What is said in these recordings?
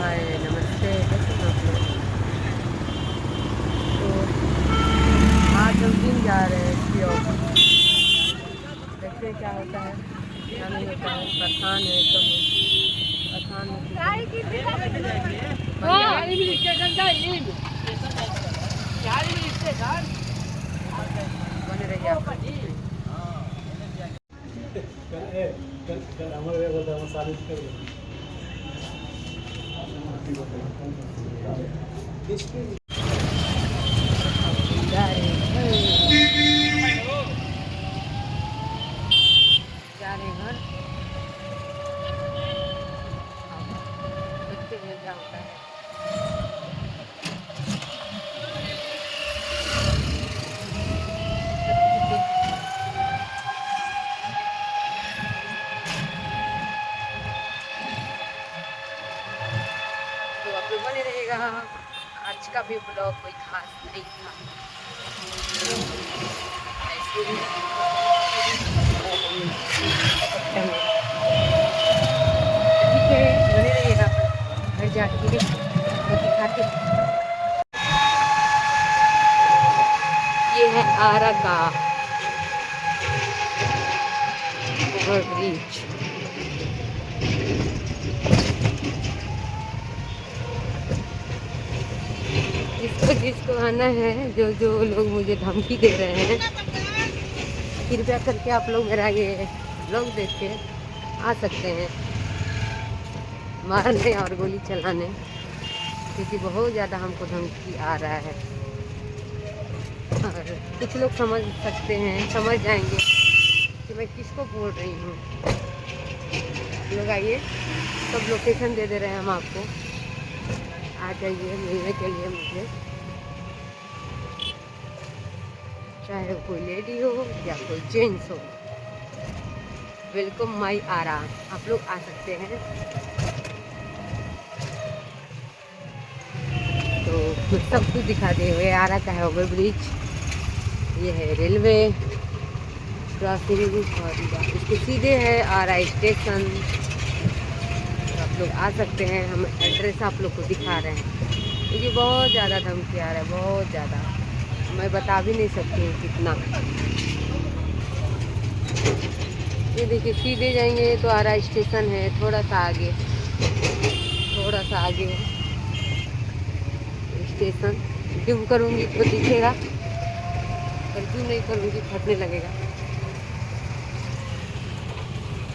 हाय नमस्ते, कैसे हैं आप लोग। तो आज हम जिम जा रहे हैं इसकी ऑफिस, देखते हैं क्या होता है क्या नहीं होता है। परेशान है एकदम, परेशान बने रहिए आप। जा रहे घर, देखते हैं क्या होता है। तो आप लोग बने रहेगा। आज का भी ब्लॉग कोई खास नहीं था, ऐसे ही ठीक है, बने रहिएगा। घर जाके तो दिखाते हैं। ये है आरा का ओवर ब्रिज। जिसको जिसको आना है, जो जो लोग मुझे धमकी दे रहे हैं, कृपया करके आप लोग मेरा ये ब्लॉग देख के आ सकते हैं, मारने और गोली चलाने, क्योंकि बहुत ज़्यादा हमको धमकी आ रहा है। और कुछ लोग समझ सकते हैं, समझ जाएंगे कि मैं किसको बोल रही हूँ। लोग आइए, सब लोकेशन दे दे रहे हैं हम आपको, आ जाइए मिलने के लिए मुझे, चाहे वो कोई लेडी हो या कोई जेंट्स हो। वेलकम माई आरा, आप लोग आ सकते हैं। तो सब कुछ दिखा दे हुए। आरा का है ओवर ब्रिज, ये है रेलवे क्रॉसिंग और इसके सीधे है आरा स्टेशन। तो आप लोग आ सकते हैं, हम एड्रेस आप लोग को दिखा रहे हैं, क्योंकि बहुत ज़्यादा धमकी आ रहा है, बहुत ज़्यादा, मैं बता भी नहीं सकती हूँ कितना। ये देखिए, सीधे जाएंगे तो आरा स्टेशन है, थोड़ा सा आगे, थोड़ा सा आगे है स्टेशन। जूम करूँगी तो दिखेगा, पर जूम नहीं करूँगी फटने लगेगा।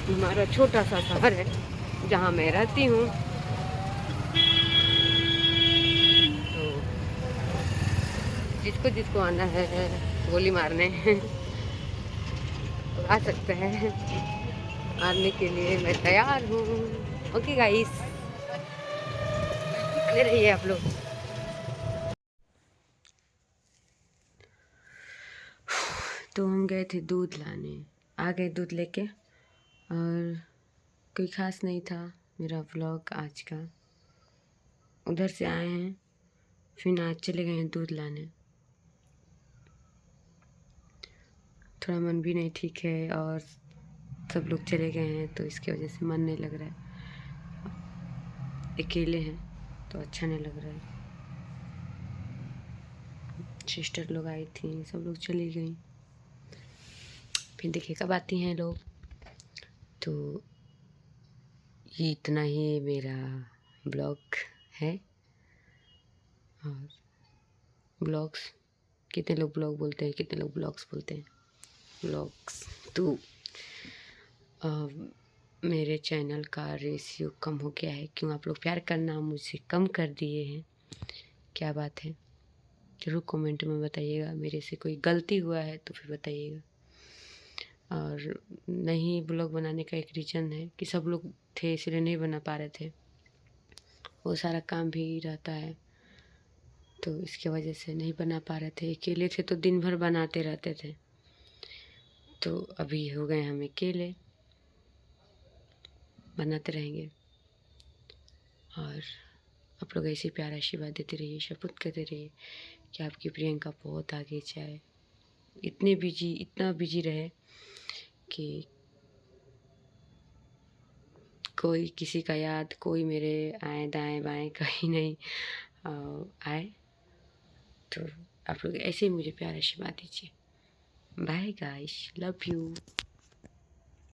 हमारा छोटा सा शहर है जहाँ मैं रहती हूँ। तो जिसको जिसको आना है गोली मारने तो आ सकते हैं, आने के लिए मैं तैयार हूँ। ओके गाइस, बने रहिए आप लोग। तो हम गए थे दूध लाने, आ गए दूध लेके, और कोई ख़ास नहीं था मेरा व्लॉग आज का। उधर से आए हैं, फिर आज चले गए हैं दूध लाने। थोड़ा मन भी नहीं ठीक है और सब लोग चले गए हैं, तो इसकी वजह से मन नहीं लग रहा है। अकेले हैं तो अच्छा नहीं लग रहा है। सिस्टर लोग आई थी, सब लोग चली गई, फिर देखिए कब आती हैं लोग। तो ये इतना ही मेरा ब्लॉग है। और ब्लॉग्स, कितने लोग ब्लॉग बोलते हैं, कितने लोग ब्लॉग्स बोलते हैं, ब्लॉग्स। तो मेरे चैनल का रेशियो कम हो गया है, क्यों आप लोग प्यार करना मुझे कम कर दिए हैं, क्या बात है, ज़रूर कमेंट में बताइएगा। मेरे से कोई गलती हुआ है तो फिर बताइएगा। और नहीं, ब्लॉग बनाने का एक रीज़न है कि सब लोग थे इसलिए नहीं बना पा रहे थे, वो सारा काम भी रहता है, तो इसके वजह से नहीं बना पा रहे थे। अकेले थे तो दिन भर बनाते रहते थे, तो अभी हो गए हम अकेले, बनाते रहेंगे। और आप लोग ऐसे प्यार आशीर्वाद देते रहिए, सपोर्ट करते रहिए कि आपकी प्रियंका बहुत आगे जाए, इतना बिजी रहे कि कोई किसी का याद, कोई मेरे आएँ दाएँ-बाएँ कहीं नहीं आए। तो आप लोग ऐसे ही मुझे प्यार आशीर्वाद दीजिए। Bye guys, love you.